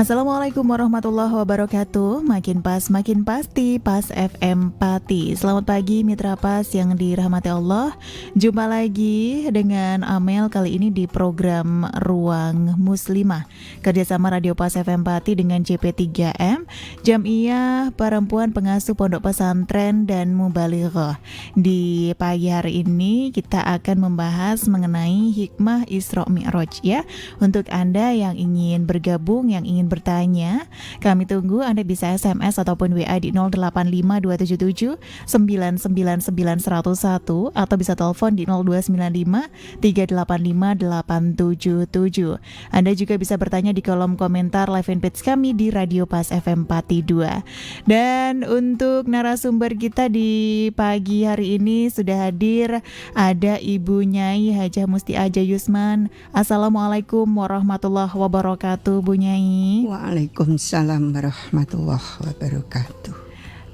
Assalamualaikum warahmatullahi wabarakatuh. Makin pas, makin pasti, Pas FM Pati. Selamat pagi Mitra Pas yang dirahmati Allah. Jumpa lagi dengan Amel kali ini di program Ruang Muslimah, kerjasama Radio Pas FM Pati dengan CP3M, Jam'iyah Perempuan Pengasuh Pondok Pesantren dan Mubalighah. Di pagi hari ini kita akan membahas mengenai hikmah Isra Mi'raj ya. Untuk Anda yang ingin bergabung, yang ingin bertanya, kami tunggu. Anda bisa SMS ataupun WA di 085277 999101 atau bisa telepon di 0295 385 877. Anda juga bisa bertanya di kolom komentar live fanpage kami di Radio Pas FM Pati 2. Dan untuk narasumber kita di pagi hari ini sudah hadir, ada Ibu Nyai Hajah Musti Aja Yusman. Assalamualaikum warahmatullahi wabarakatuh, Bu Nyai. Waalaikumsalam warahmatullahi wabarakatuh.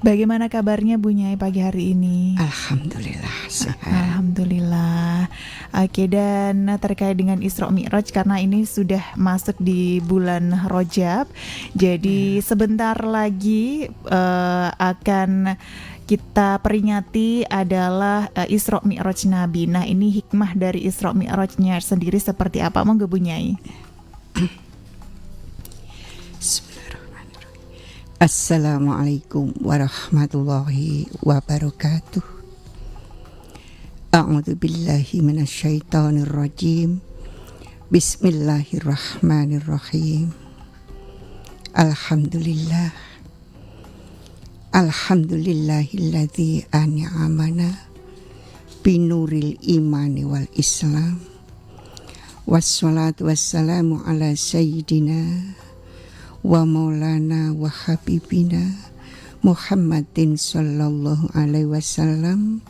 Bagaimana kabarnya Bu Nyai pagi hari ini? Alhamdulillah sehat. Alhamdulillah. Oke, dan terkait dengan Isra Mi'raj, karena ini sudah masuk di bulan Rajab, jadi sebentar lagi akan kita peringati adalah Isra Mi'raj Nabi. Nah, ini hikmah dari Isra Mi'rajnya sendiri seperti apa? Monggo Bu Nyai. Assalamualaikum warahmatullahi wabarakatuh. A'udzu billahi minasyaitonir rajim. Bismillahirrahmanirrahim. Alhamdulillah. Alhamdulillahilladzi an'amana binuril imani wal islam. Wassalatu wassalamu ala sayyidina wa maulana wa habibina Muhammadin sallallahu alaihi wasallam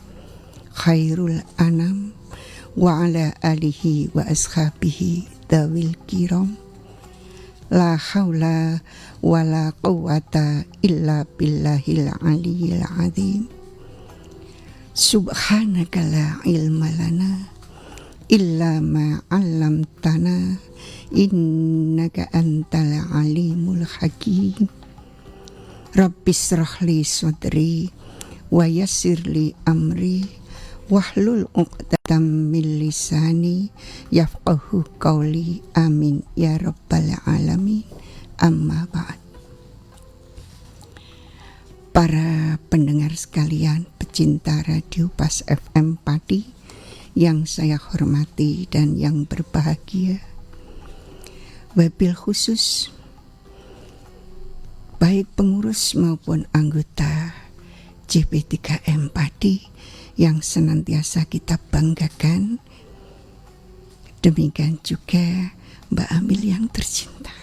khairul anam wa ala alihi wa ashabihi dawil kiram. La haula wa la quwata illa billahil aliyyil azim. Subhanaka la ilma lana illa ma 'allamtana innaka antal alimul hakim. Rabbis shrahli sadri wa yassirli amri wahlul 'uqdatam min lisani yafqahu qawli. Amin ya rabbal alamin. Amma ba'd. Para pendengar sekalian, pecinta Radio Pas FM Pati yang saya hormati dan yang berbahagia, wabil khusus baik pengurus maupun anggota CP3M Pati yang senantiasa kita banggakan, demikian juga Mbak Amil yang tercinta,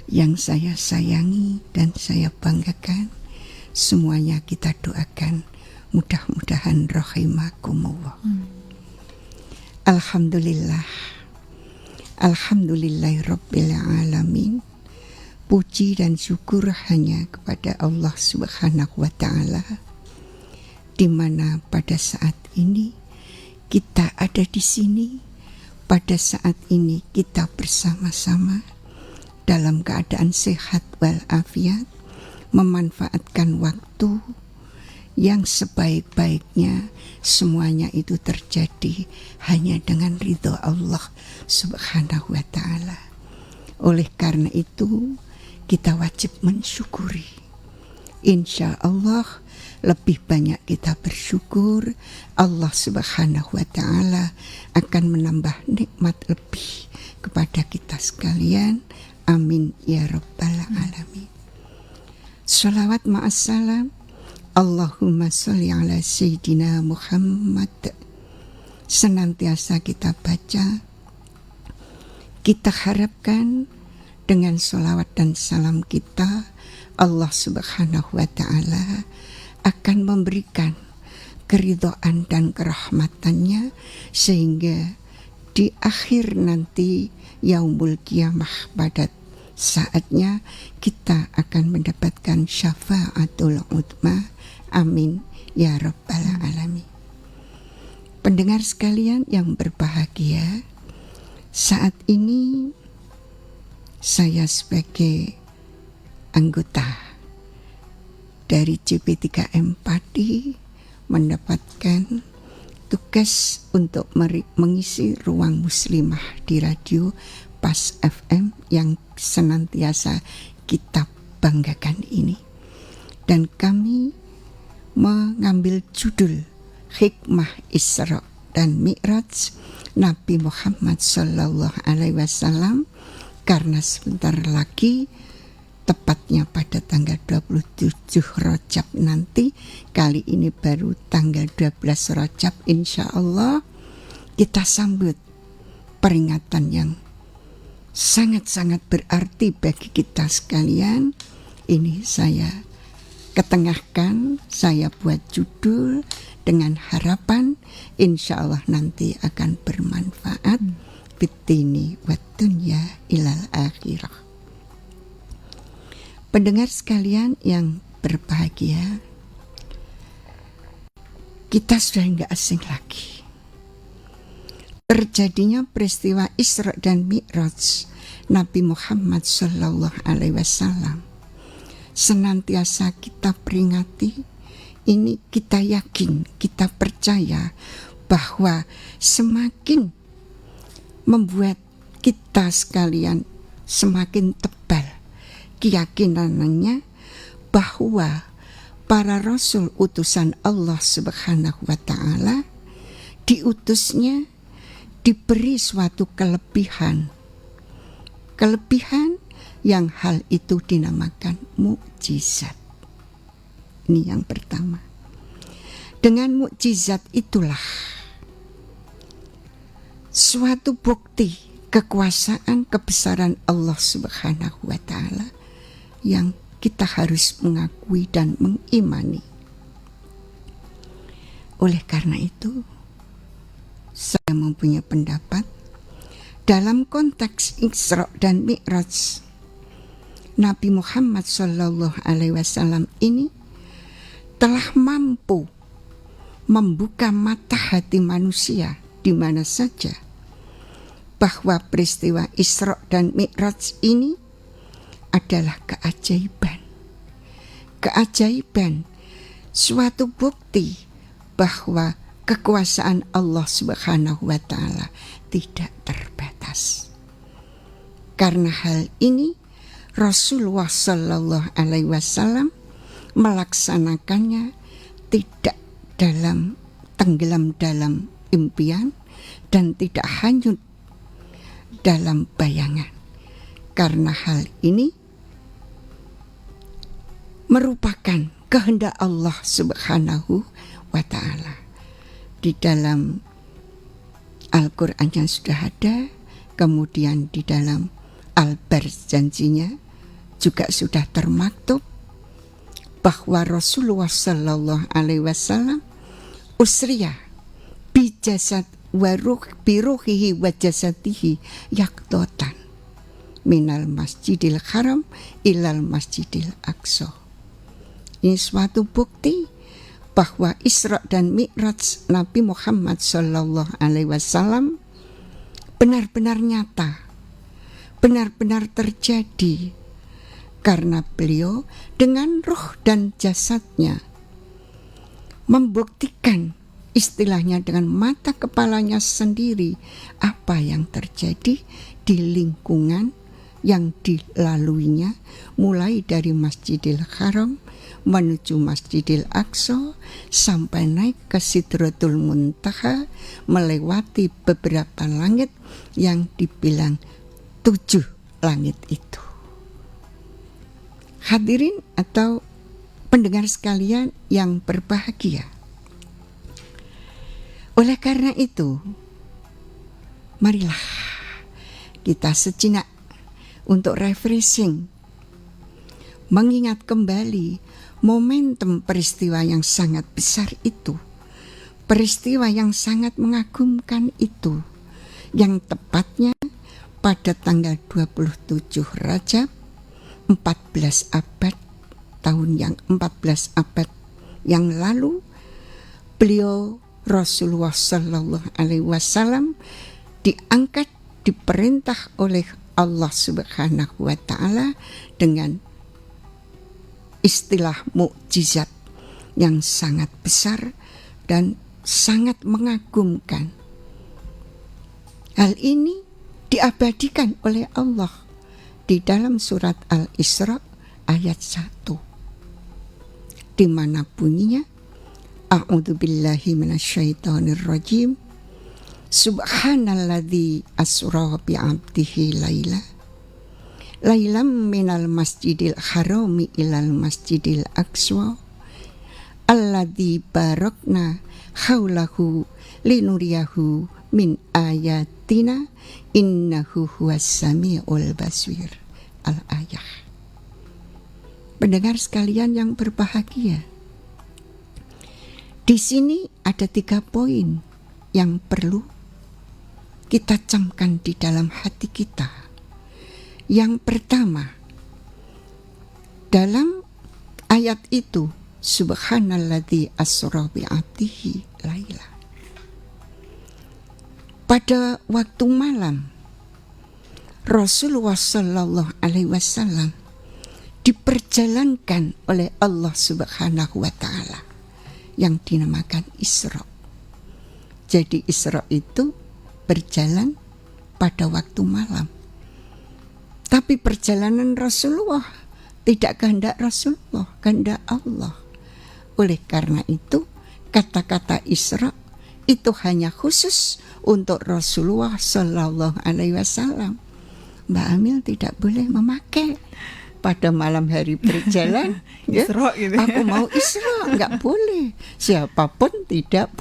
yang saya sayangi dan saya banggakan. Semuanya kita doakan mudah-mudahan rahimakumullah. Alhamdulillah. Alhamdulillahirabbil alamin. Puji dan syukur hanya kepada Allah Subhanahu wa taala, di mana pada saat ini kita ada di sini, pada saat ini kita bersama-sama dalam keadaan sehat walafiat, memanfaatkan waktu yang sebaik-baiknya. Semuanya itu terjadi hanya dengan ridho Allah Subhanahu wa ta'ala. Oleh karena itu kita wajib mensyukuri. Insya Allah lebih banyak kita bersyukur, Allah Subhanahu wa ta'ala akan menambah nikmat lebih kepada kita sekalian. Amin ya rabbal alamin. Shalawat ma'assalam Allahumma sholli ala Sayyidina Muhammad senantiasa kita baca. Kita harapkan dengan sholawat dan salam kita, Allah Subhanahu wa ta'ala akan memberikan keridhaan dan kerahmatannya, sehingga di akhir nanti yaumul qiyamah, pada saatnya kita akan mendapatkan syafaatul uzma. Amin ya rabbal alamin. Pendengar sekalian yang berbahagia, saat ini saya sebagai anggota dari CP3M Pati mendapatkan tugas untuk mengisi ruang muslimah di radio PAS FM yang senantiasa kita banggakan ini. Dan kami mengambil judul Hikmah Isra dan Mi'raj Nabi Muhammad SAW, karena sebentar lagi, tepatnya pada tanggal 27 Rajab nanti, kali ini baru tanggal 12 Rajab, insya Allah kita sambut peringatan yang sangat-sangat berarti bagi kita sekalian. Ini saya ketengahkan, saya buat judul dengan harapan insya Allah nanti akan bermanfaat fitini wa dunya ilal akhirah. Pendengar sekalian yang berbahagia, kita sudah tidak asing lagi. Terjadinya peristiwa Isra dan Mi'raj Nabi Muhammad SAW senantiasa kita peringati. Ini kita yakin, kita percaya bahwa semakin membuat kita sekalian semakin tebal keyakinannya bahwa para rasul utusan Allah Subhanahu wa Ta'ala diutusnya diberi suatu kelebihan yang hal itu dinamakan mukjizat. Ini yang pertama. Dengan mukjizat itulah suatu bukti kekuasaan kebesaran Allah Subhanahu wa Ta'ala yang kita harus mengakui dan mengimani. Oleh karena itu, saya mempunyai pendapat dalam konteks Isra dan Mi'raj Nabi Muhammad SAW ini telah mampu membuka mata hati manusia di mana saja bahwa peristiwa Isra dan Mi'raj ini adalah keajaiban, suatu bukti bahwa kekuasaan Allah Subhanahu wa Ta'ala tidak terbatas. Karena hal ini Rasulullah Sallallahu Alaihi Wasallam melaksanakannya tidak tenggelam dalam impian dan tidak hanyut dalam bayangan. Karena hal ini merupakan kehendak Allah Subhanahu wa Ta'ala. Di dalam Al-Quran yang sudah ada, kemudian di dalam Al-Barzanjinya juga sudah termaktub bahwa Rasulullah Sallallahu Alaihi Wasallam usriya bijasad biruhihi wa jasadihi yaktotan minal masjidil haram ilal masjidil aqsa. Ini suatu bukti bahwa Isra dan Mi'raj Nabi Muhammad Sallallahu Alaihi Wasallam benar-benar nyata, benar-benar terjadi, karena beliau dengan ruh dan jasadnya membuktikan, istilahnya dengan mata kepalanya sendiri, apa yang terjadi di lingkungan yang dilaluinya, mulai dari Masjidil Haram menuju Masjidil Aqsa sampai naik ke Sidratul Muntaha, melewati beberapa langit yang dibilang 7 langit itu. Hadirin atau pendengar sekalian yang berbahagia, oleh karena itu, marilah kita sejenak untuk refreshing, mengingat kembali momentum peristiwa yang sangat besar itu, peristiwa yang sangat mengagumkan itu, yang tepatnya pada tanggal 27 Rajab 14 abad yang lalu, beliau Rasulullah Sallallahu Alaihi Wasallam diangkat, diperintah oleh Allah Subhanahu wa ta'ala dengan istilah mukjizat yang sangat besar dan sangat mengagumkan. Hal ini diabadikan oleh Allah di dalam surat Al-Isra ayat 1, di mana bunyinya A'udzubillahi minasyaitonirrajim. Subhanalladzi asra bi'abdihi lailam minal masjidil harami ilal masjidil aqsa alladzi barakna haulahu linuriyahu min ayatina innahu huwas samiul basir. Al-ayah. Pendengar sekalian yang berbahagia, di sini ada 3 poin yang perlu kita camkan di dalam hati kita. Yang pertama, dalam ayat itu, Subhanalladzi asra bi'abdihi laila. Pada waktu malam, Rasulullah Sallallahu Alaihi Wasallam diperjalankan oleh Allah Subhanahu Wa Taala yang dinamakan Isra. Jadi Isra itu berjalan pada waktu malam. Tapi perjalanan Rasulullah tidak kehendak Rasulullah, kehendak Allah. Oleh karena itu, kata-kata Isra itu hanya khusus untuk Rasulullah Sallallahu Alaihi Wasallam. Mbak Amil tidak boleh memakai pada malam hari berjalan. Ya, gitu. Aku mau Isra, nggak boleh. Siapapun tidak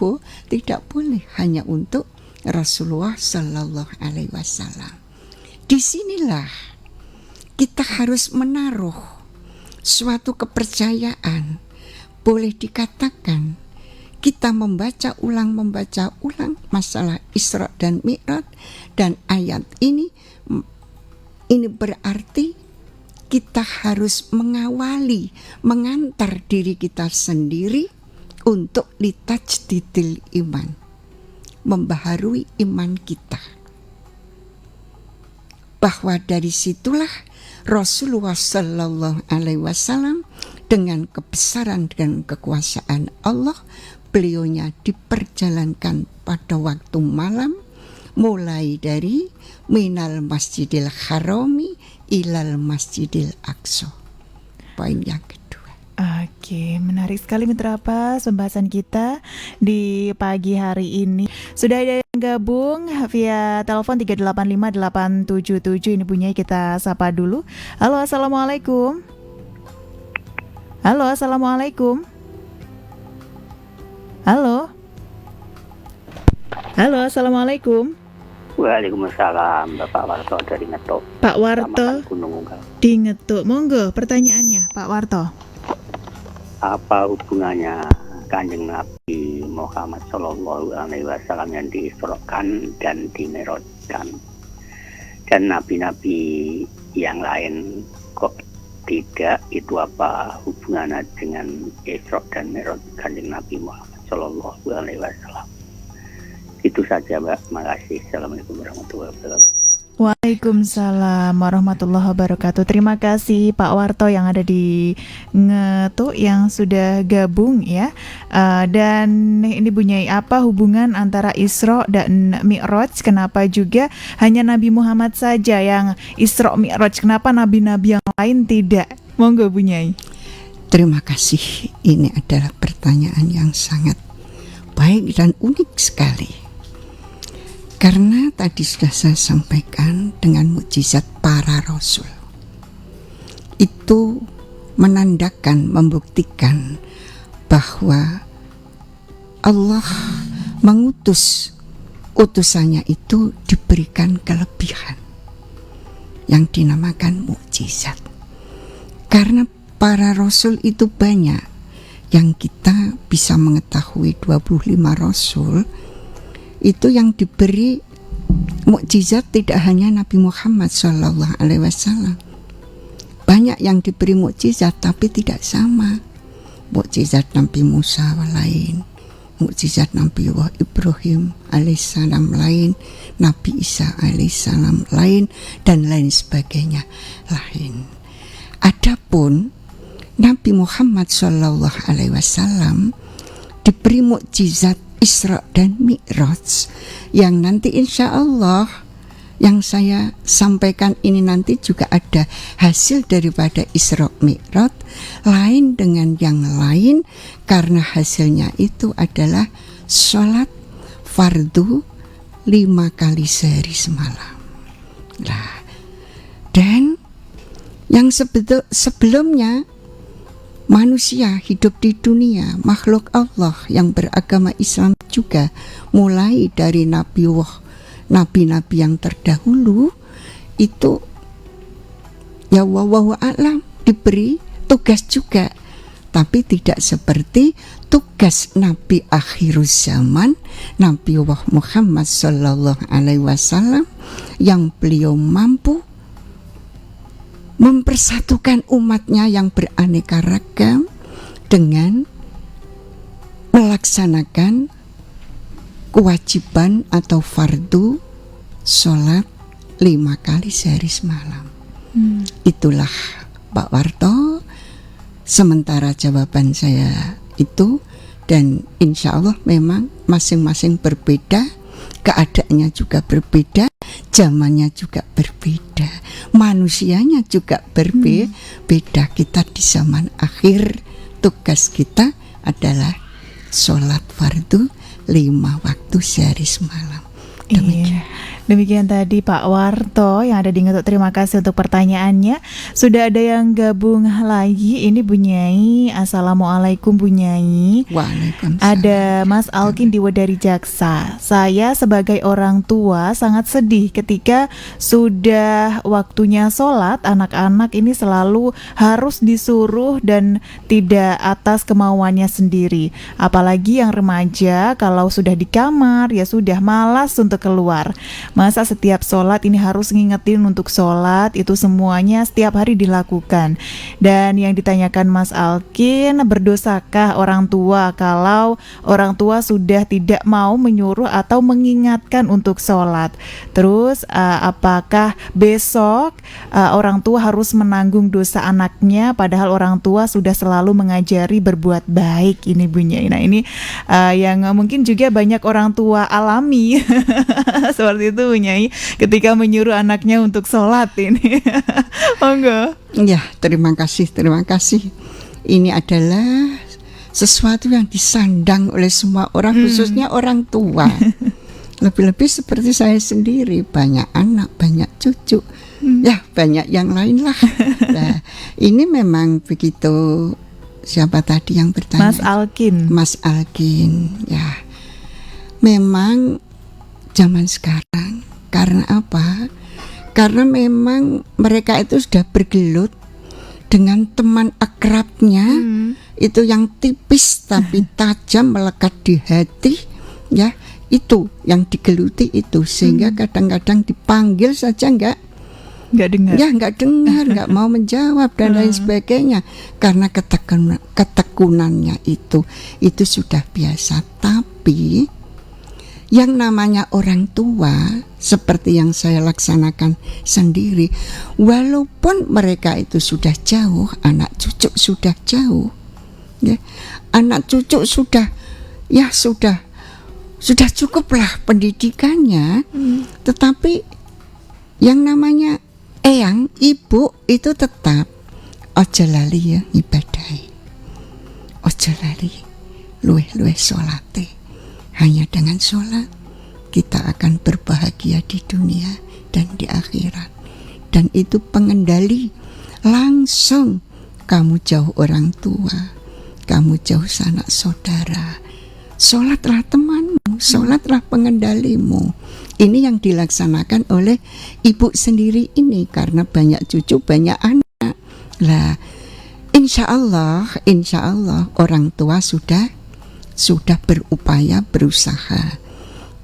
boleh, hanya untuk Rasulullah Sallallahu Alaihi Wasallam. Disinilah kita harus menaruh suatu kepercayaan. Boleh dikatakan kita membaca ulang masalah Isra dan Mi'raj, dan ayat ini berarti kita harus mengawali, mengantar diri kita sendiri untuk litajdidil iman, membaharui iman kita. Bahwa dari situlah Rasulullah Sallallahu Alaihi Wasallam dengan kebesaran dan kekuasaan Allah, beliaunya diperjalankan pada waktu malam, mulai dari minal masjidil harami ilal masjidil aqsa. Poin yang kedua. Oke, menarik sekali Mitra Pas pembahasan kita di pagi hari ini. Sudah ada yang gabung via telepon 385-877. Ini punya kita sapa dulu. Halo, assalamualaikum. Halo, assalamualaikum. Halo. Halo, assalamualaikum. Waalaikumsalam, Bapak Warto dari Ngetuk. Pak Warto di Ngetuk. Monggo pertanyaannya, Pak Warto. Apa hubungannya Kanjeng Nabi Muhammad Sallallahu Alaihi Wasallam yang diisrokan dan dimi'rajkan, dan nabi-nabi yang lain kok tidak? Itu apa hubungannya dengan Isra dan Mi'raj Kanjeng Nabi Muhammad Sallallahu Alaihi Wasallam? Itu saja, Mbak. Makasih. Assalamualaikum warahmatullahi wabarakatuh. Waalaikumsalam warahmatullahi wabarakatuh. Terima kasih Pak Warto yang ada di Ngetuk yang sudah gabung ya. Dan ini bunyi, apa hubungan antara Isra dan Mi'raj? Kenapa juga hanya Nabi Muhammad saja yang Isra Mi'raj? Kenapa nabi-nabi yang lain tidak? Monggo Bunyai. Terima kasih. Ini adalah pertanyaan yang sangat baik dan unik sekali. Karena tadi sudah saya sampaikan dengan mukjizat para rasul. Itu menandakan, membuktikan bahwa Allah mengutus utusannya itu diberikan kelebihan yang dinamakan mukjizat. Karena para rasul itu banyak, yang kita bisa mengetahui 25 rasul itu yang diberi mukjizat tidak hanya Nabi Muhammad Sallallahu Alaihi Wasallam. Banyak yang diberi mukjizat tapi tidak sama. Mukjizat Nabi Musa lain, mukjizat Nabi Ibrahim alaihissalam lain, Nabi Isa alaihissalam lain, dan lain sebagainya lain. Adapun Nabi Muhammad Shallallahu Alaihi Wasallam diberi mukjizat Isra dan Mi'raj yang nanti insya Allah yang saya sampaikan ini nanti juga ada hasil daripada Isra Mi'raj, lain dengan yang lain karena hasilnya itu adalah sholat fardu 5 kali sehari semalam. Nah, dan yang sebelumnya manusia hidup di dunia, makhluk Allah yang beragama Islam juga, mulai dari nabi-nabi yang terdahulu itu ya wallahu a'lam diberi tugas juga, tapi tidak seperti tugas Nabi akhiruz zaman, Nabi Muhammad Sallallahu Alaihi Wasallam, yang beliau mampu mempersatukan umatnya yang beraneka ragam dengan melaksanakan kewajiban atau fardu sholat 5 kali sehari semalam. Itulah Pak Warto sementara jawaban saya itu, dan insya Allah memang masing-masing berbeda, keadaannya juga berbeda, zamannya juga berbeda, manusianya juga berbeda. Kita di zaman akhir, tugas kita adalah sholat fardu 5 waktu sehari semalam. Demikian. Demikian tadi Pak Warto yang ada di Ngetuk. Terima kasih untuk pertanyaannya. Sudah ada yang gabung lagi. Ini Bu Nyai. Assalamualaikum Bu Nyai. Waalaikumsalam. Ada Mas Alkin di Wedari Jaksa. Saya sebagai orang tua sangat sedih ketika sudah waktunya sholat, anak-anak ini selalu harus disuruh dan tidak atas kemauannya sendiri. Apalagi yang remaja, kalau sudah di kamar ya sudah malas untuk keluar. Masa setiap sholat ini harus ngingetin untuk sholat, itu semuanya setiap hari dilakukan. Dan yang ditanyakan Mas Alkin, berdosakah orang tua kalau orang tua sudah tidak mau menyuruh atau mengingatkan untuk sholat? Terus apakah besok orang tua harus menanggung dosa anaknya padahal orang tua sudah selalu mengajari berbuat baik? Ini Bu Nyai. Nah ini yang mungkin juga banyak orang tua alami seperti itu Bu Nyai, ketika menyuruh anaknya untuk sholat ini. Monggo. Ya, terima kasih. Ini adalah sesuatu yang disandang oleh semua orang, khususnya orang tua. Lebih-lebih seperti saya sendiri, banyak anak, banyak cucu, ya banyak yang lain lah. Nah, ini memang begitu. Siapa tadi yang bertanya? Mas Alkin. Ya, memang zaman sekarang, karena apa? Karena memang mereka itu sudah bergelut dengan teman akrabnya, itu yang tipis tapi tajam melekat di hati, ya itu yang digeluti itu, sehingga kadang-kadang dipanggil saja nggak dengar, nggak mau menjawab dan lain sebagainya, karena ketekunannya itu sudah biasa. Tapi yang namanya orang tua, seperti yang saya laksanakan sendiri, walaupun mereka itu sudah jauh, anak cucu sudah jauh, ya, anak cucu sudah cukuplah pendidikannya, tetapi yang namanya eyang, ibu itu tetap ojo lali ya ibadai, ojo lali luweh sholate. Hanya dengan sholat kita akan berbahagia di dunia dan di akhirat. Dan itu pengendali langsung. Kamu jauh orang tua, kamu jauh sanak saudara, sholatlah temanmu, sholatlah pengendalimu. Ini yang dilaksanakan oleh ibu sendiri ini, karena banyak cucu, banyak anak. Lah, insya Allah orang tua sudah berupaya, berusaha.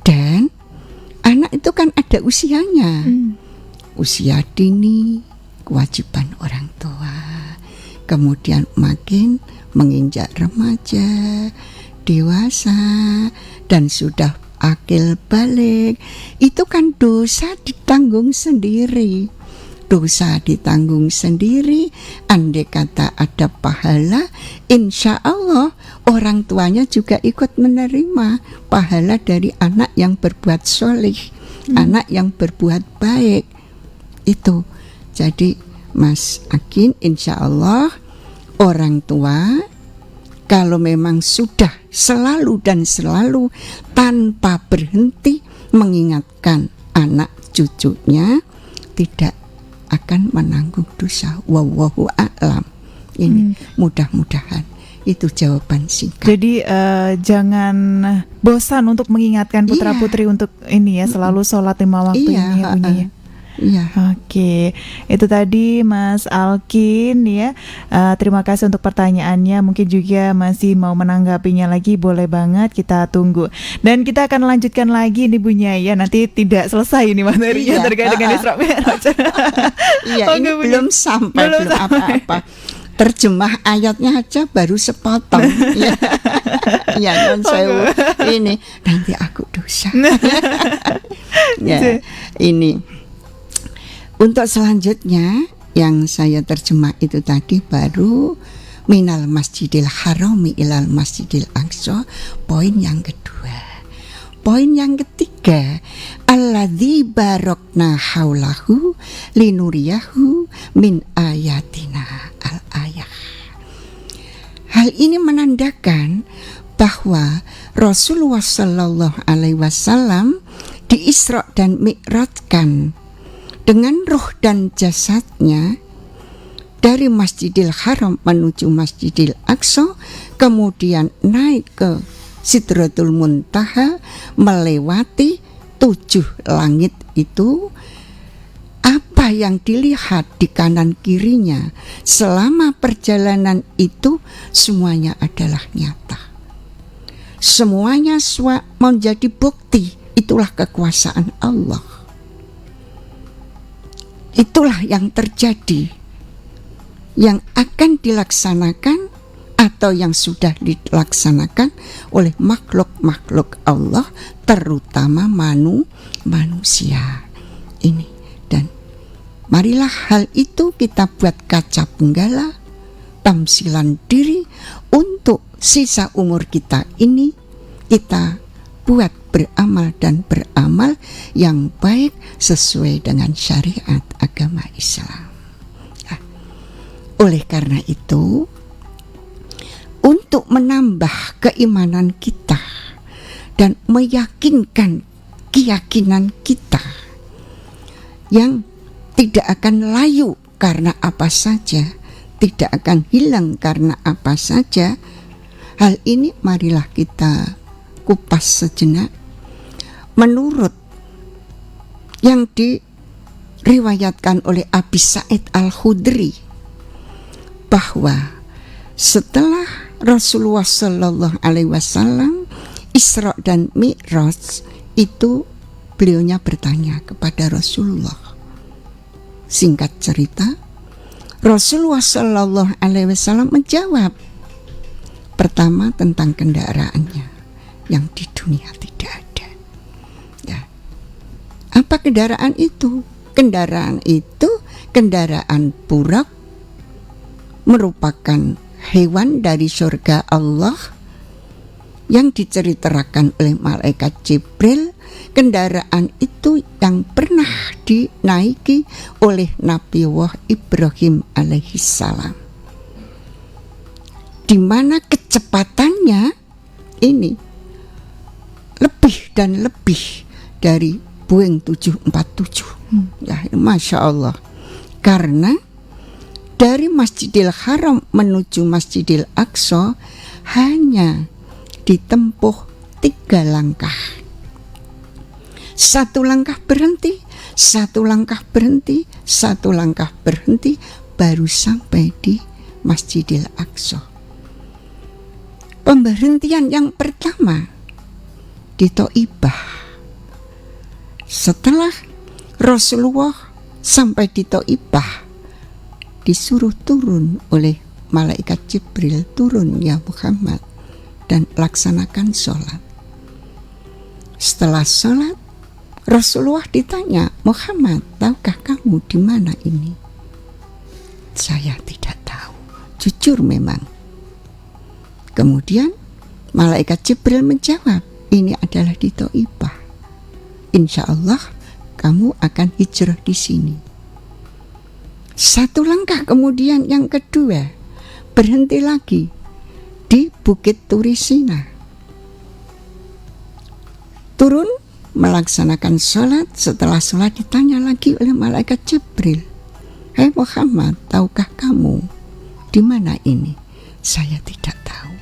Dan anak itu kan ada usianya, usia dini, kewajiban orang tua. Kemudian makin menginjak remaja dewasa dan sudah akil balik, itu kan dosa ditanggung sendiri. Dosa ditanggung sendiri. Andai kata ada pahala, insya Allah orang tuanya juga ikut menerima pahala dari anak yang berbuat soleh, anak yang berbuat baik. Itu. Jadi Mas Akin, insya Allah orang tua kalau memang sudah selalu dan selalu tanpa berhenti mengingatkan anak cucunya, tidak akan menanggung dosa. Wallahu a'lam. Ini mudah-mudahan itu jawaban singkat. Jadi jangan bosan untuk mengingatkan putra-putri untuk ini ya, selalu sholat 5 waktu ini ya Bunda ya. Iya. Oke, itu tadi Mas Alkin ya. Terima kasih untuk pertanyaannya. Mungkin juga masih mau menanggapinya lagi, boleh banget, kita tunggu. Dan kita akan lanjutkan lagi nih Bunya ya. Nanti tidak selesai ini materinya terkait dengan Isra Mi'raj. Iya, ini belum sampai apa-apa. Terjemah ayatnya aja baru sepotong. Ya, non sewu. Ini nanti aku dosa. Ya, ini. Untuk selanjutnya yang saya terjemah itu tadi baru minal masjidil harami ilal masjidil aqsa, poin yang kedua. Poin yang ketiga, alladzi barokna haulahu linuriyahu min ayatina al-ayah. Hal ini menandakan bahwa Rasulullah Shallallahu Alaihi Wasallam diisra dan mi'rajkan dengan ruh dan jasadnya dari Masjidil Haram menuju Masjidil Aqsa, kemudian naik ke Sidratul Muntaha, melewati 7 langit itu. Apa yang dilihat di kanan kirinya selama perjalanan itu semuanya adalah nyata. Semuanya menjadi bukti, itulah kekuasaan Allah. Itulah yang terjadi, yang akan dilaksanakan atau yang sudah dilaksanakan oleh makhluk-makhluk Allah, terutama manusia ini. Dan marilah hal itu kita buat kaca penggala, tamsilan diri untuk sisa umur kita ini, kita buat beramal dan beramal yang baik sesuai dengan syariat agama Islam. Nah, oleh karena itu, untuk menambah keimanan kita dan meyakinkan keyakinan kita yang tidak akan layu karena apa saja, tidak akan hilang karena apa saja, hal ini marilah kita kupas sejenak menurut yang diriwayatkan oleh Abi Sa'id Al-Khudri, bahwa setelah Rasulullah Shallallahu Alaihi Wasallam Isra dan Mi'raj itu, beliaunya bertanya kepada Rasulullah. Singkat cerita, Rasulullah Shallallahu Alaihi Wasallam menjawab pertama tentang kendaraannya yang di dunia tidak ada. Ya. Apa kendaraan itu? Kendaraan itu, kendaraan burak, merupakan hewan dari surga Allah yang diceritakan oleh malaikat Jibril. Kendaraan itu yang pernah dinaiki oleh Nabi Ibrahim alaihissalam, di mana kecepatannya ini lebih dan lebih dari Boeing 747. Ya, Masya Allah. Karena dari Masjidil Haram menuju Masjidil Aqsa hanya ditempuh 3 langkah. 1 langkah berhenti, 1 langkah berhenti, 1 langkah berhenti, baru sampai di Masjidil Aqsa. Pemberhentian yang pertama di Thaifah. Setelah Rasulullah sampai di Thaifah, disuruh turun oleh malaikat Jibril, turun ya Muhammad, dan laksanakan sholat. Setelah sholat, Rasulullah ditanya, Muhammad, tahukah kamu di mana ini? Saya tidak tahu, jujur memang. Kemudian malaikat Jibril menjawab, ini adalah di Thaifah. Insya Allah kamu akan hijrah di sini. Satu langkah kemudian yang kedua, berhenti lagi di Bukit Turisina. Turun melaksanakan sholat. Setelah sholat ditanya lagi oleh malaikat Jibril, Hai Muhammad, tahukah kamu di mana ini? Saya tidak tahu.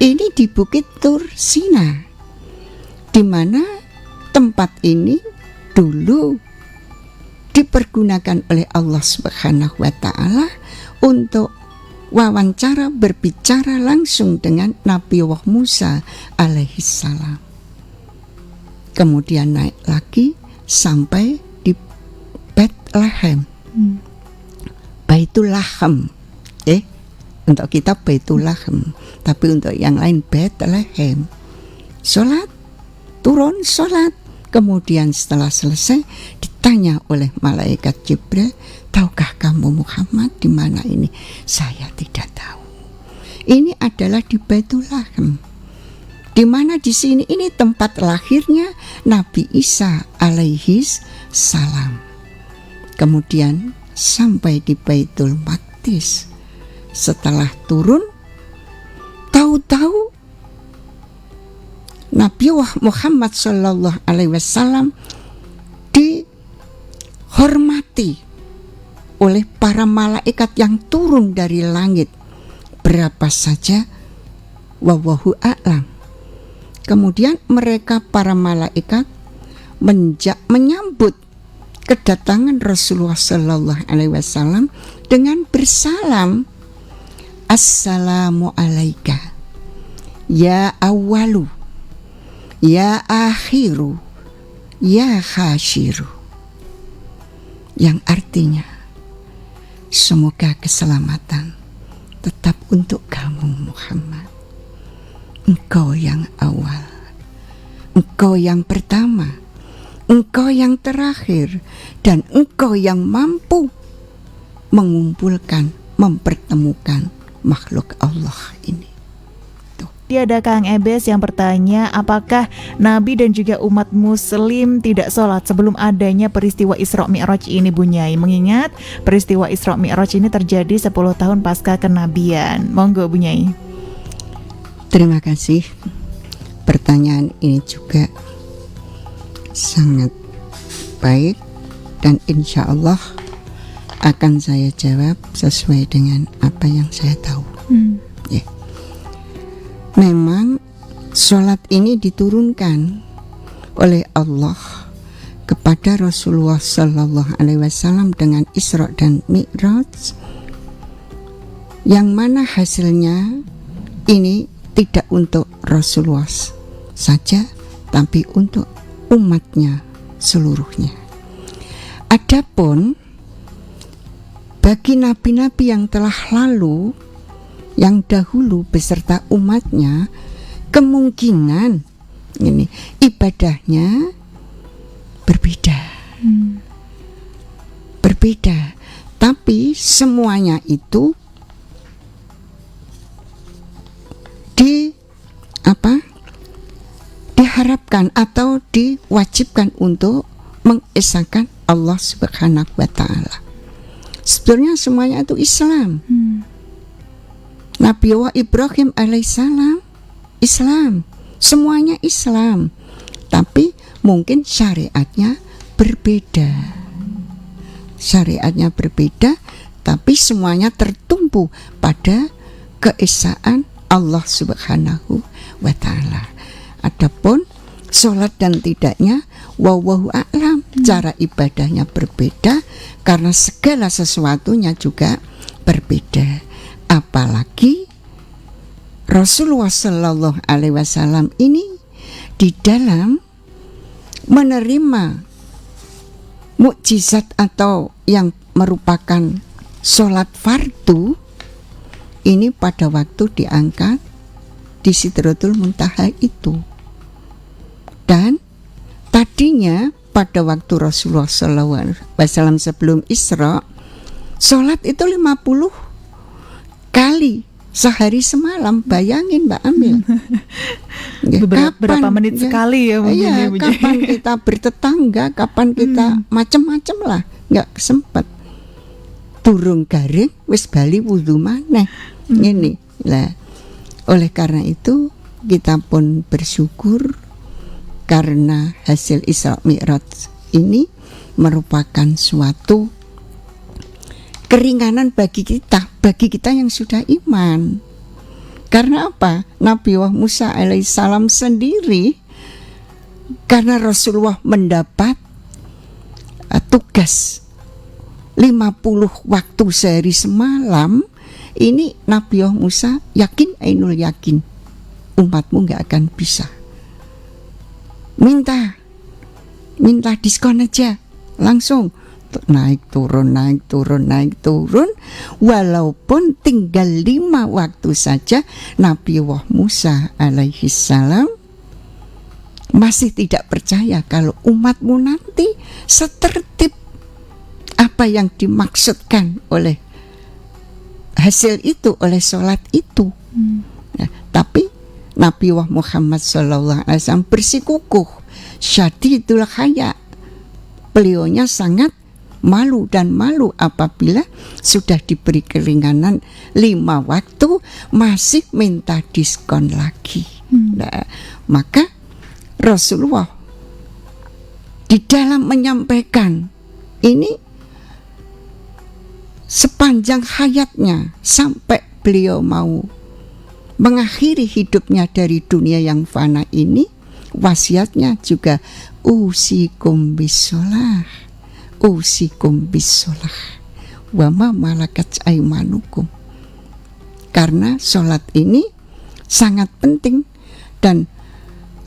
Ini di Bukit Tursina, di mana tempat ini dulu dipergunakan oleh Allah Subhanahu wa Ta'ala untuk wawancara, berbicara langsung dengan Nabi Musa alaihissalam. Kemudian naik lagi sampai di Bethlehem, Baitul Lahem. Untuk kita Baitul Lahem, tapi untuk yang lain Bethlehem. Sholat, turun sholat. Kemudian setelah selesai ditanya oleh malaikat Jibril, tahukah kamu Muhammad di mana ini? Saya tidak tahu. Ini adalah di Baitul Lahem, di mana di sini ini tempat lahirnya Nabi Isa alaihis salam. Kemudian sampai di Baitul Maqdis. Setelah turun, tahu-tahu Nabi Muhammad Sallallahu Alaihi Wasallam dihormati oleh para malaikat yang turun dari langit berapa saja, wallahu a'lam. Kemudian mereka para malaikat menyambut kedatangan Rasulullah Sallallahu Alaihi Wasallam dengan bersalam, Assalamu alaika ya awalu ya akhiru ya khashiru, yang artinya semoga keselamatan tetap untuk kamu Muhammad. Engkau yang awal, engkau yang pertama, engkau yang terakhir, dan engkau yang mampu mengumpulkan, mempertemukan makhluk Allah ini. Ada Kang Ebes yang bertanya, apakah Nabi dan juga umat Muslim tidak sholat sebelum adanya peristiwa Isra Mi'raj ini, Bu Nyai? Mengingat peristiwa Isra Mi'raj ini terjadi 10 tahun pasca kenabian. Monggo Bu Nyai. Terima kasih. Pertanyaan ini juga sangat baik dan insya Allah akan saya jawab sesuai dengan apa yang saya tahu. Ya. Memang sholat ini diturunkan oleh Allah kepada Rasulullah Sallallahu Alaihi Wasallam dengan Isra dan Mi'raj, yang mana hasilnya ini tidak untuk Rasulullah saja, tapi untuk umatnya seluruhnya. Adapun bagi nabi-nabi yang telah lalu, yang dahulu beserta umatnya, kemungkinan ini ibadahnya berbeda. Berbeda, tapi semuanya itu diharapkan atau diwajibkan untuk mengesahkan Allah Subhanahu wa Ta'ala. Sebenarnya semuanya itu Islam. Nabi Ibrahim alaihissalam Islam, semuanya Islam, tapi mungkin syariatnya berbeda. Syariatnya berbeda, tapi semuanya tertumpu pada keesaan Allah Subhanahu wa Ta'ala. Adapun sholat dan tidaknya, wallahu a'lam, cara ibadahnya berbeda karena segala sesuatunya juga berbeda. Apalagi Rasulullah Sallallahu Alaihi Wasallam ini di dalam menerima mukjizat atau yang merupakan sholat fardu ini pada waktu diangkat di Sidratul Muntaha itu. Dan tadinya pada waktu Rasulullah SAW sebelum Isra, sholat itu 50 kali sehari semalam. Bayangin Mbak Amil. Berapa menit sekali ya mungkin iya, ya, Bu. kapan kita bertetangga, kapan kita macem-macem lah, nggak sempat. Durung garing wis bali wudu maneh. Ini lah. Oleh karena itu kita pun bersyukur karena hasil Isra Mi'raj ini merupakan suatu keringanan bagi kita yang sudah iman. Karena apa? Nabi Musa alaihissalam sendiri, karena Rasulullah mendapat tugas 50 waktu sehari semalam, ini Nabi Musa yakin, ainul yakin, umatmu gak akan bisa. Minta diskon aja, langsung naik turun, walaupun tinggal 5 waktu saja. Nabi Musa alaihissalam masih tidak percaya kalau umatmu nanti setertib apa yang dimaksudkan oleh hasil itu, oleh sholat itu. Nah, tapi Nabi Muhammad SAW bersikukuh, syadidul haya. Beliaunya sangat malu apabila sudah diberi keringanan 5 waktu masih minta diskon lagi. Nah, maka Rasulullah di dalam menyampaikan ini sepanjang hayatnya sampai beliau mau mengakhiri hidupnya dari dunia yang fana ini, wasiatnya juga usikum bisolah wa ma malakat aimanukum. Karena sholat ini sangat penting dan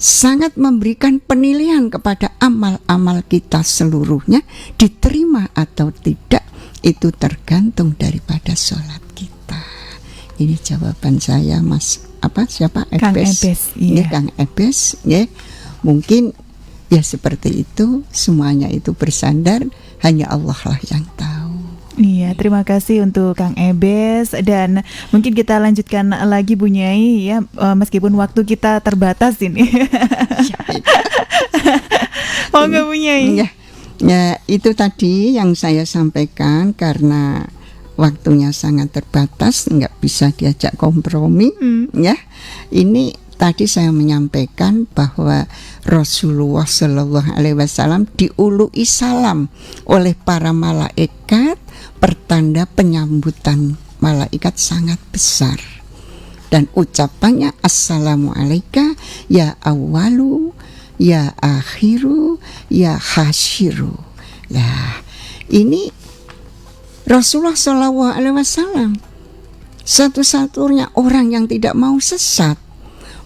sangat memberikan penilaian kepada amal-amal kita seluruhnya, diterima atau tidak itu tergantung daripada sholat kita. Ini jawaban saya, Mas. Siapa? Kang Ebes. Iya. Kang Ebes. Ya, mungkin ya seperti itu. Semuanya itu bersandar hanya Allah lah yang tahu. Iya, terima kasih untuk Kang Ebes, dan mungkin kita lanjutkan lagi Bu Nyai ya, meskipun waktu kita terbatas ini. Oh enggak Bu Nyai? Ya, itu tadi yang saya sampaikan karena waktunya sangat terbatas, nggak bisa diajak kompromi. Ya, ini tadi saya menyampaikan bahwa Rasulullah Shallallahu Alaihi Wasallam diului salam oleh para malaikat, pertanda penyambutan malaikat sangat besar, dan ucapannya assalamualaikum ya awalu ya akhiru ya hasyiru. Nah, ini Rasulullah Shallallahu Alaihi Wasallam satu-satunya orang yang tidak mau sesat.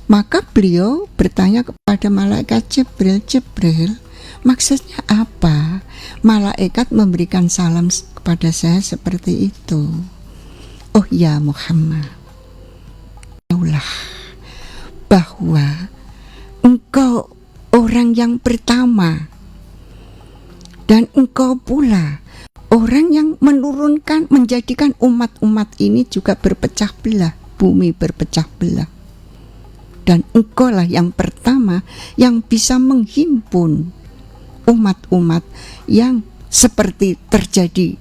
Maka beliau bertanya kepada malaikat Jibril, maksudnya apa? Malaikat memberikan salam kepada saya seperti itu. Oh ya Muhammad, taulah bahwa engkau orang yang pertama dan engkau pula orang yang menjadikan umat-umat ini juga berpecah belah, bumi berpecah belah. Dan engkaulah yang pertama yang bisa menghimpun umat-umat yang seperti terjadi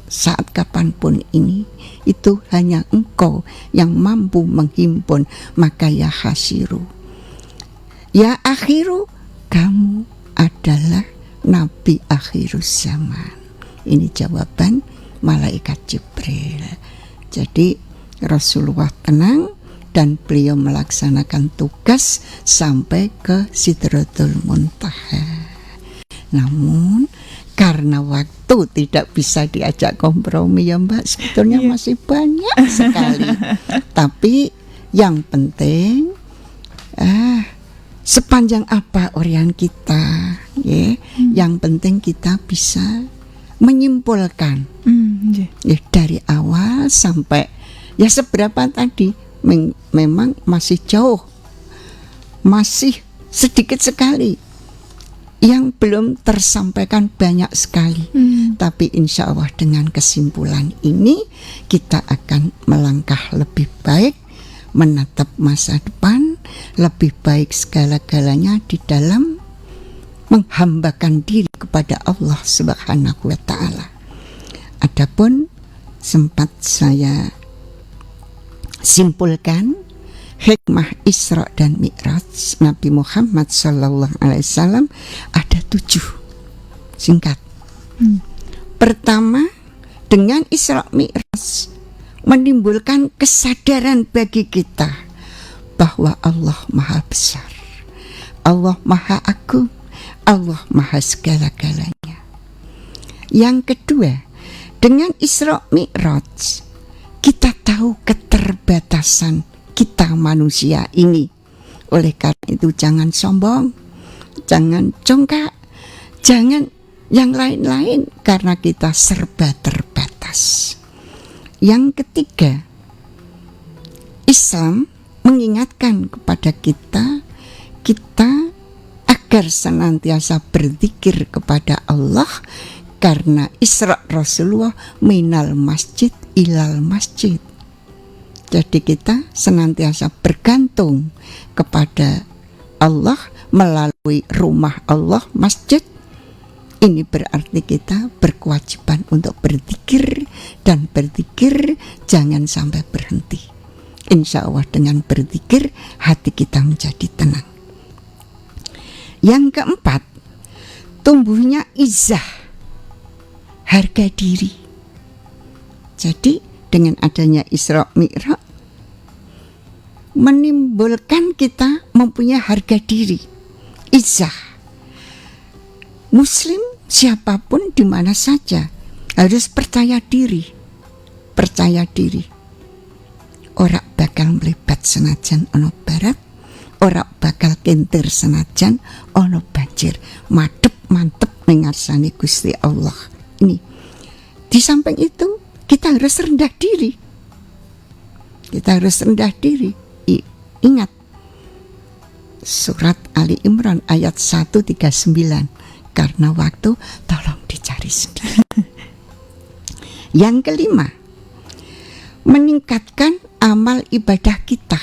saat kapanpun ini. Itu hanya engkau yang mampu menghimpun. Maka ya hasiru, ya akhiru, kamu adalah Nabi akhirus zaman. Ini jawaban malaikat Jibril. Jadi Rasulullah tenang dan beliau melaksanakan tugas sampai ke Sidratul Muntaha. Namun karena waktu tidak bisa diajak kompromi ya Mbak, sebetulnya masih banyak sekali. Tapi yang penting sepanjang apa orian kita, ya, yang penting kita bisa menyimpulkan dari awal sampai ya seberapa tadi memang masih jauh, masih sedikit sekali yang belum tersampaikan, banyak sekali. Tapi insya Allah dengan kesimpulan ini kita akan melangkah lebih baik, menatap masa depan lebih baik segala-galanya di dalam menghambakan diri kepada Allah Subhanahu wa Ta'ala. Adapun sempat saya simpulkan hikmah Isra dan Mi'raj Nabi Muhammad SAW ada 7. Singkat. Pertama, dengan Isra Mi'raj menimbulkan kesadaran bagi kita bahwa Allah Maha Besar, Allah Maha Agung, Allah Maha segala-galanya. Yang kedua, dengan Isra Mi'raj kita tahu keterbatasan kita manusia ini. Oleh karena itu jangan sombong, jangan congkak, jangan yang lain-lain, karena kita serba terbatas. Yang ketiga, Islam mengingatkan kepada kita agar senantiasa berzikir kepada Allah, karena Isra Rasulullah minal masjid ilal masjid. Jadi kita senantiasa bergantung kepada Allah melalui rumah Allah, masjid. Ini berarti kita berkewajiban untuk berzikir, dan berzikir jangan sampai berhenti. Insya Allah dengan berzikir hati kita menjadi tenang. Yang keempat, tumbuhnya izzah, harga diri. Jadi dengan adanya Isra Mi'raj menimbulkan kita mempunyai harga diri, izzah. Muslim siapapun di mana saja harus percaya diri. Ora bakal melebat senajan ono barat, ora bakal kentir senajan ono banjir. Mantep ning ngarsane Gusti Allah. Ini di samping itu kita harus rendah diri. Ingat surat Ali Imran ayat 139. Karena waktu tolong dicari sendiri. Yang kelima, meningkatkan amal ibadah kita.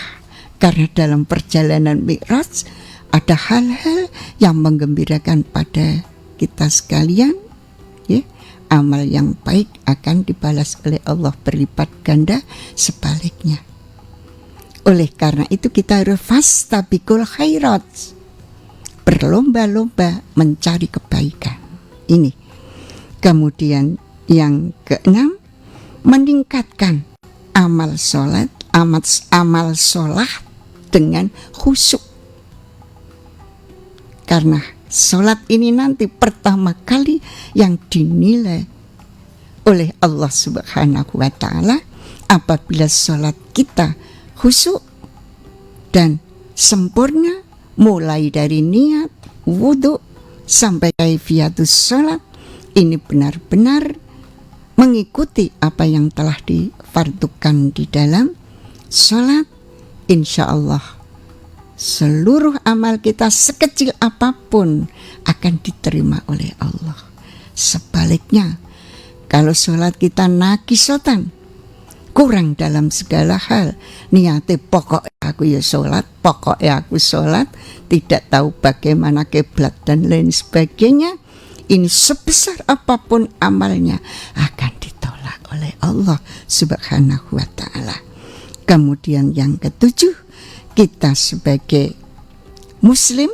Karena dalam perjalanan Mi'raj ada hal-hal yang menggembirakan pada kita sekalian, ya. Amal yang baik akan dibalas oleh Allah berlipat ganda sebaliknya. Oleh karena itu kita harus fastabiqul khairat, berlomba-lomba mencari kebaikan. Ini. Kemudian yang keenam, meningkatkan amal sholat, amal sholat dengan khusyuk. Karena sholat ini nanti pertama kali yang dinilai oleh Allah Subhanahu wa Ta'ala apabila sholat kita khusyuk dan sempurna, mulai dari niat, wudhu, sampai kaifiatus sholat. Ini benar-benar mengikuti apa yang telah difardukan di dalam sholat. Insya Allah seluruh amal kita sekecil apapun akan diterima oleh Allah. Sebaliknya, kalau sholat kita naqisotan, kurang dalam segala hal, niatnya pokoknya aku ya sholat, pokoknya aku sholat, tidak tahu bagaimana kiblat dan lain sebagainya, ini sebesar apapun amalnya akan ditolak oleh Allah Subhanahu wa Ta'ala. Kemudian yang ketujuh, kita sebagai muslim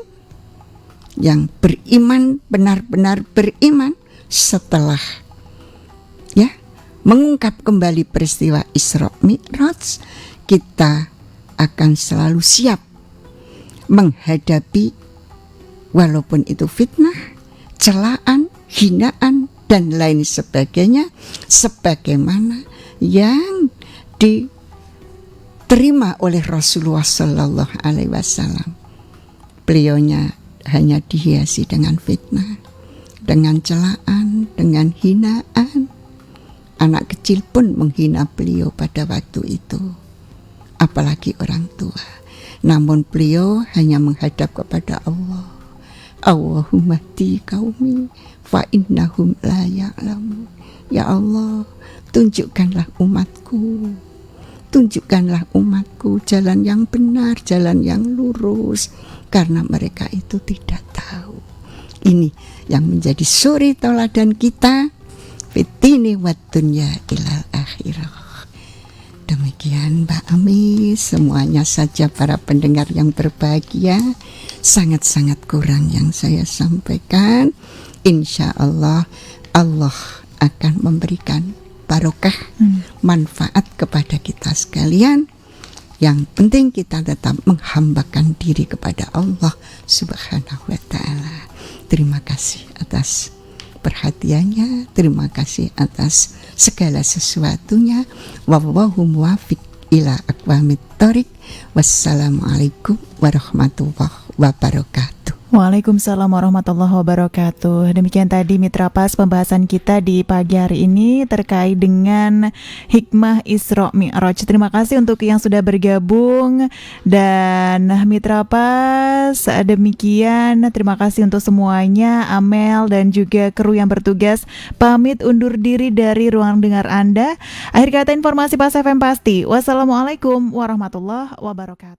yang beriman, benar-benar beriman, setelah ya mengungkap kembali peristiwa Isra Mi'raj, kita akan selalu siap menghadapi walaupun itu fitnah, celaan, hinaan, dan lain sebagainya, sebagaimana yang diterima oleh Rasulullah Sallallahu Alaihi Wasallam. Beliaunya hanya dihiasi dengan fitnah, dengan celaan, dengan hinaan. Anak kecil pun menghina beliau pada waktu itu. apalagi orang tua. Namun beliau hanya menghadap kepada Allah. Allahumma hdi qaumi fa innahum la ya'lamun. Ya Allah, tunjukkanlah umatku. Tunjukkanlah umatku jalan yang benar, jalan yang lurus, karena mereka itu tidak tahu. Ini yang menjadi suri tauladan kita fitini wa dunya ilal akhirah. Demikian Mbak Ami, semuanya saja para pendengar yang berbahagia. Sangat-sangat kurang yang saya sampaikan. Insya Allah, Allah akan memberikan barokah, manfaat kepada kita sekalian. Yang penting kita tetap menghambakan diri kepada Allah Subhanahu wa ta'ala. Terima kasih atas perhatiannya, terima kasih atas segala sesuatunya. Wallahu muwaffiq ila aqwamit thoriq. Wassalamualaikum warahmatullahi wabarakatuh. Waalaikumsalam warahmatullahi wabarakatuh. Demikian tadi Mitra Pas pembahasan kita di pagi hari ini terkait dengan hikmah Isra Mi'raj. Terima kasih untuk yang sudah bergabung. Dan Mitra Pas, demikian. Terima kasih untuk semuanya. Amel dan juga kru yang bertugas pamit undur diri dari ruang dengar Anda. Akhir kata informasi Pas FM Pasti. Wassalamualaikum warahmatullahi wabarakatuh.